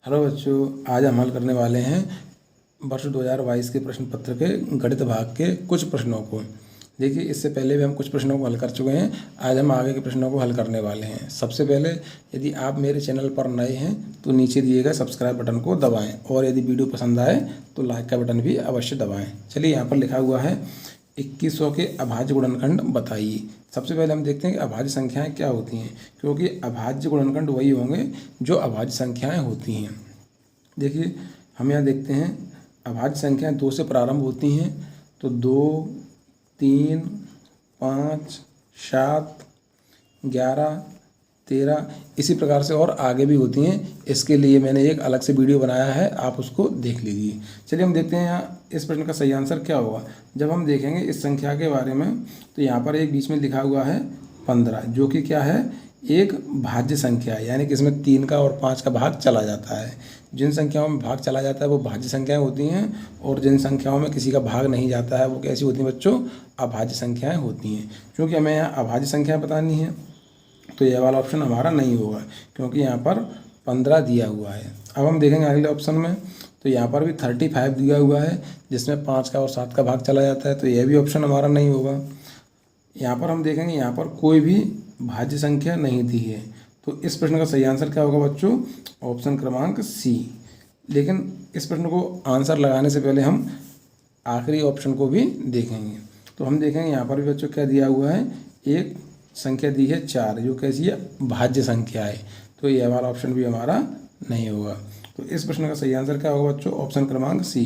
Hello बच्चों, आज हम हल करने वाले हैं वर्ष 2022 के प्रश्न पत्र के गणित भाग के कुछ प्रश्नों को। देखिए, इससे पहले भी हम कुछ प्रश्नों को हल कर चुके हैं। आज हम आगे के प्रश्नों को हल करने वाले हैं। सबसे पहले, यदि आप मेरे चैनल पर नए हैं तो नीचे दिए गए सब्सक्राइब बटन को दबाएं और यदि वीडियो पसंद आए तो लाइक का बटन भी अवश्य दबाएं। चलिए, यहाँ पर लिखा हुआ है 2100 के अभाज्य गुणनखंड बताइए। सबसे पहले हम देखते हैं कि अभाज्य संख्याएं क्या होती हैं, क्योंकि अभाज्य गुणनखंड वही होंगे जो अभाज्य संख्याएं होती हैं। देखिए, हम यहाँ देखते हैं अभाज्य संख्याएं 2 से प्रारंभ होती हैं, तो 2, 3, 5, 7, 11, 13 इसी प्रकार से और आगे भी होती हैं। इसके लिए मैंने एक अलग से वीडियो बनाया है, आप उसको देख लीजिए। चलिए, हम देखते हैं यहाँ इस प्रश्न का सही आंसर क्या होगा। जब हम देखेंगे इस संख्या के बारे में, तो यहाँ पर एक बीच में लिखा हुआ है 15, जो कि क्या है, एक भाज्य संख्या है, यानी कि इसमें 3 का और 5 का भाग चला जाता है। जिन संख्याओं में भाग चला जाता है वो भाज्य संख्याएं होती हैं, और जिन संख्याओं में किसी का भाग नहीं जाता है वो कैसी होती हैं बच्चों, अभाज्य संख्याएं होती हैं। क्योंकि हमें यहाँ अभाज्य संख्याएं बतानी है, तो यह वाला ऑप्शन हमारा नहीं होगा, क्योंकि यहाँ पर 15 दिया हुआ है। अब हम देखेंगे अगले ऑप्शन में, तो यहाँ पर भी 35 दिया हुआ है, जिसमें 5 का और 7 का भाग चला जाता है, तो यह भी ऑप्शन हमारा नहीं होगा। यहाँ पर हम देखेंगे, यहाँ पर कोई भी भाज्य संख्या नहीं दी है, तो इस प्रश्न का सही आंसर क्या होगा बच्चों, ऑप्शन क्रमांक सी। लेकिन इस प्रश्न को आंसर लगाने से पहले हम आखिरी ऑप्शन को भी देखेंगे। तो हम देखेंगे यहाँ पर भी बच्चों क्या दिया हुआ है, एक संख्या दी है 4, जो कैसी है, भाज्य संख्या है, तो यह वाला ऑप्शन भी हमारा नहीं होगा। तो इस प्रश्न का सही आंसर क्या होगा बच्चों, ऑप्शन क्रमांक सी।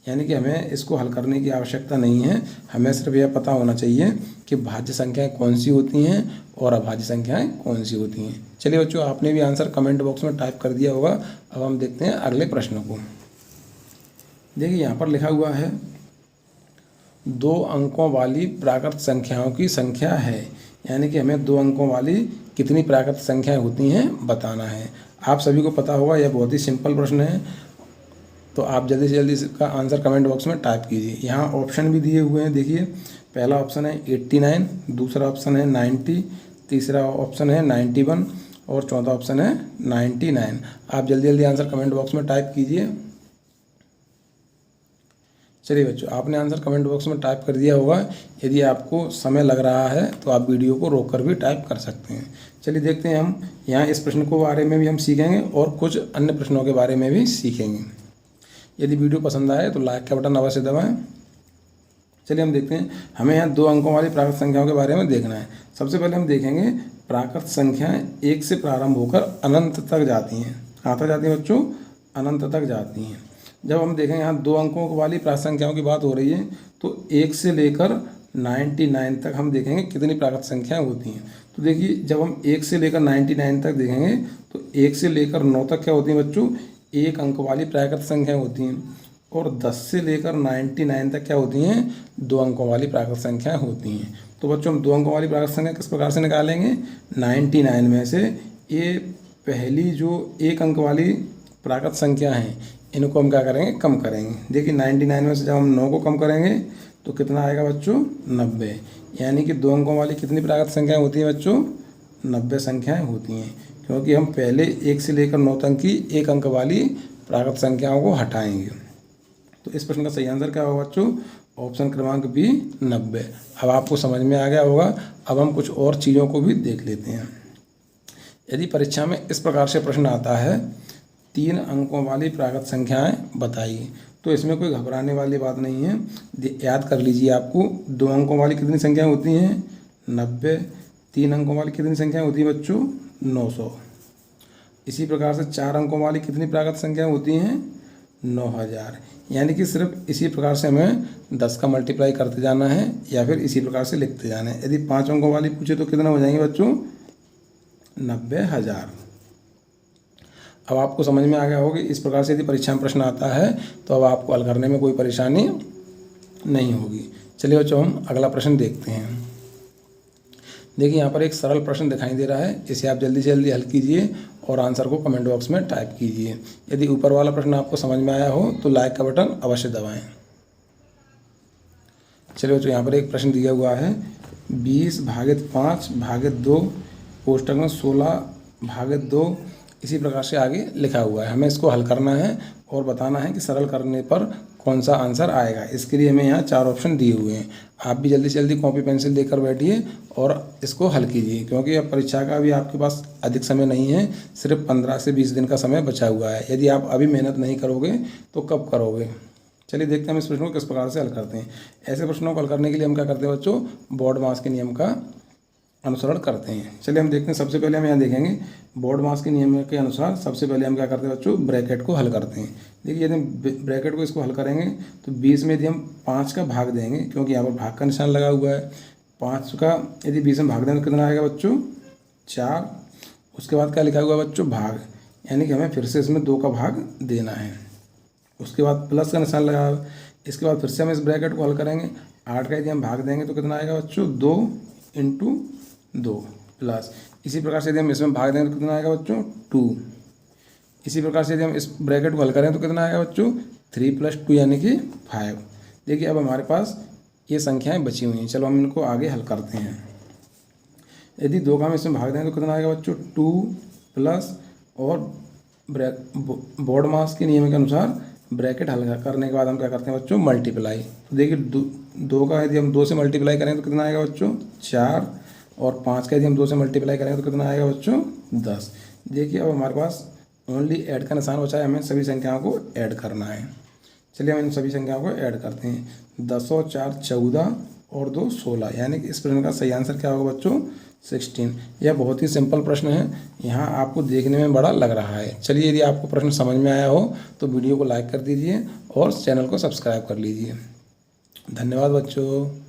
यानी कि हमें इसको हल करने की आवश्यकता नहीं है, हमें सिर्फ यह पता होना चाहिए कि भाज्य संख्याएं कौन सी होती हैं और अभाज्य संख्याएं कौन सी होती हैं। चलिए बच्चों, आपने भी आंसर कमेंट बॉक्स में टाइप कर दिया होगा। अब हम देखते हैं अगले प्रश्न को। देखिए, यहाँ पर लिखा हुआ है 2 अंकों वाली प्राकृत संख्याओं की संख्या है, यानी कि हमें 2 अंकों वाली कितनी प्राकृत संख्याएं होती हैं बताना है। आप सभी को पता होगा, यह बहुत ही सिंपल प्रश्न है, तो आप जल्दी से जल्दी इसका आंसर कमेंट बॉक्स में टाइप कीजिए। यहाँ ऑप्शन भी दिए हुए हैं। देखिए, पहला ऑप्शन है 89, दूसरा ऑप्शन है 90, तीसरा ऑप्शन है 91 और चौथा ऑप्शन है 99। आप जल्दी जल्दी आंसर कमेंट बॉक्स में टाइप कीजिए। चलिए बच्चों, आपने आंसर कमेंट बॉक्स में टाइप कर दिया होगा। यदि आपको समय लग रहा है तो आप वीडियो को रोक कर भी टाइप कर सकते हैं। चलिए देखते हैं, हम यहाँ इस प्रश्न के बारे में भी हम सीखेंगे और कुछ अन्य प्रश्नों के बारे में भी सीखेंगे। यदि वीडियो पसंद आए तो लाइक का बटन अवश्य दबाएं। चलिए हम देखते हैं, हमें यहाँ 2 अंकों वाली प्राकृत संख्याओं के बारे में देखना है। सबसे पहले हम देखेंगे प्राकृत संख्याएं 1 से प्रारंभ होकर अनंत तक जाती हैं। कहाँ तक जाती हैं बच्चों, अनंत तक जाती हैं। जब हम देखें यहाँ 2 अंकों वाली प्राकृत संख्याओं की बात हो रही है, तो 1 से लेकर 99 तक हम देखेंगे कितनी प्राकृत संख्याएं होती हैं। तो देखिए, जब हम 1 से लेकर 99 तक देखेंगे, तो 1 से लेकर 9 तक क्या होती हैं बच्चों, 1 अंक वाली प्राकृत संख्याएं होती हैं। और 10 से लेकर 99 तक क्या होती हैं, 2 अंकों वाली प्राकृत संख्याएं होती हैं। तो बच्चों, हम 2 अंकों वाली प्राकृत संख्या किस प्रकार से निकालेंगे, 99 में से ये पहली जो 1 अंक वाली प्राकृत संख्या हैं, इनको हम क्या करेंगे, कम करेंगे। देखिए, 99 में से जब हम 9 को कम करेंगे तो कितना आएगा बच्चों, 90। यानी कि 2 अंकों वाली कितनी प्राकृत संख्याएं होती हैं बच्चों, 90 संख्याएं होती हैं। क्योंकि हम पहले 1 से लेकर 9 तक की 1 अंक वाली प्राकृत संख्याओं को हटाएंगे। तो इस प्रश्न का सही आंसर क्या होगा बच्चों, ऑप्शन क्रमांक बी, 90। अब आपको समझ में आ गया होगा। अब हम कुछ और चीज़ों को भी देख लेते हैं। यदि परीक्षा में इस प्रकार से प्रश्न आता है, 3 अंकों वाली प्राकृत संख्याएं बताइए, तो इसमें कोई घबराने वाली बात नहीं है। याद कर लीजिए, आपको 2 अंकों वाली कितनी संख्याएं होती हैं, 90। 3 अंकों वाली कितनी संख्याएं होती हैं बच्चों, 900। इसी प्रकार से 4 अंकों वाली कितनी प्राकृत संख्याएं होती हैं, 9000। यानी कि सिर्फ इसी प्रकार से हमें 10 का मल्टीप्लाई करते जाना है या फिर इसी प्रकार से लिखते जाना है। यदि 5 अंकों वाली पूछे तो कितना हो जाएंगे बच्चों, 90000। अब आपको समझ में आ गया होगा कि इस प्रकार से यदि परीक्षा में प्रश्न आता है तो अब आपको हल करने में कोई परेशानी नहीं होगी। चलिए बच्चों, हम अगला प्रश्न देखते हैं। देखिए, यहाँ पर एक सरल प्रश्न दिखाई दे रहा है, इसे आप जल्दी से जल्दी हल कीजिए और आंसर को कमेंट बॉक्स में टाइप कीजिए। यदि ऊपर वाला प्रश्न आपको समझ में आया हो तो लाइक का बटन अवश्य दबाएं। चलिए बच्चों, यहाँ पर एक प्रश्न दिया हुआ है, 20/5/2 कोष्टक में 16/2 इसी प्रकार से आगे लिखा हुआ है। हमें इसको हल करना है और बताना है कि सरल करने पर कौन सा आंसर आएगा। इसके लिए हमें यहाँ 4 ऑप्शन दिए हुए हैं। आप भी जल्दी से जल्दी कॉपी पेंसिल लेकर बैठिए और इसको हल कीजिए, क्योंकि अब परीक्षा का भी आपके पास अधिक समय नहीं है, सिर्फ 15 से 20 दिन का समय बचा हुआ है। यदि आप अभी मेहनत नहीं करोगे तो कब करोगे। चलिए देखते हैं हम इस प्रश्न को किस प्रकार से हल करते हैं। ऐसे प्रश्नों को हल करने के लिए हम क्या करते हैं बच्चों, बोर्ड मास के नियम का अनुसरण करते हैं। चलिए हम देखते हैं, सबसे पहले हम यहाँ देखेंगे बोर्ड मास के नियम के अनुसार सबसे पहले हम क्या करते हैं बच्चों, ब्रैकेट को हल करते हैं। देखिए यदि हम ब्रैकेट को इसको हल करेंगे तो 20 में यदि हम 5 का भाग देंगे, क्योंकि यहाँ पर भाग का निशान लगा हुआ है, 5 का यदि 20 में भाग देंगे तो कितना आएगा बच्चों, 4। उसके बाद क्या लिखा हुआ है बच्चों, भाग, यानी कि हमें फिर से इसमें 2 का भाग देना है। उसके बाद प्लस का निशान लगा हुआ है। इसके बाद फिर से हम इस ब्रैकेट को हल करेंगे, 8 का यदि हम भाग देंगे तो कितना आएगा बच्चों, 2 × 2 प्लस। इसी प्रकार से यदि हम इसमें भाग देंगे तो कितना आएगा बच्चों, 2। इसी प्रकार से यदि हम इस ब्रैकेट को हल करें तो कितना आएगा बच्चों, 3 + 2 यानी कि 5। देखिए अब हमारे पास ये संख्याएं बची हुई हैं। चलो हम इनको आगे हल करते हैं। यदि 2 का हम इसमें भाग देंगे तो कितना आएगा बच्चों, 2 प्लस, और बोर्ड मास के नियम के अनुसार ब्रैकेट हल करने के बाद हम क्या करते हैं बच्चों, मल्टीप्लाई। तो देखिए 2 का यदि हम 2 से मल्टीप्लाई करें तो कितना आएगा बच्चों, 4, और 5 का यदि हम 2 से मल्टीप्लाई करेंगे तो कितना आएगा बच्चों, 10। देखिए अब हमारे पास ओनली ऐड का निशान बचा है, हमें सभी संख्याओं को ऐड करना है। चलिए हम इन सभी संख्याओं को ऐड करते हैं। 10 और 4 14 और 2 16, यानी कि इस प्रश्न का सही आंसर क्या होगा बच्चों, 16। यह बहुत ही सिंपल प्रश्न है, यहाँ आपको देखने में बड़ा लग रहा है। चलिए यदि आपको प्रश्न समझ में आया हो तो वीडियो को लाइक कर दीजिए और चैनल को सब्सक्राइब कर लीजिए। धन्यवाद बच्चों।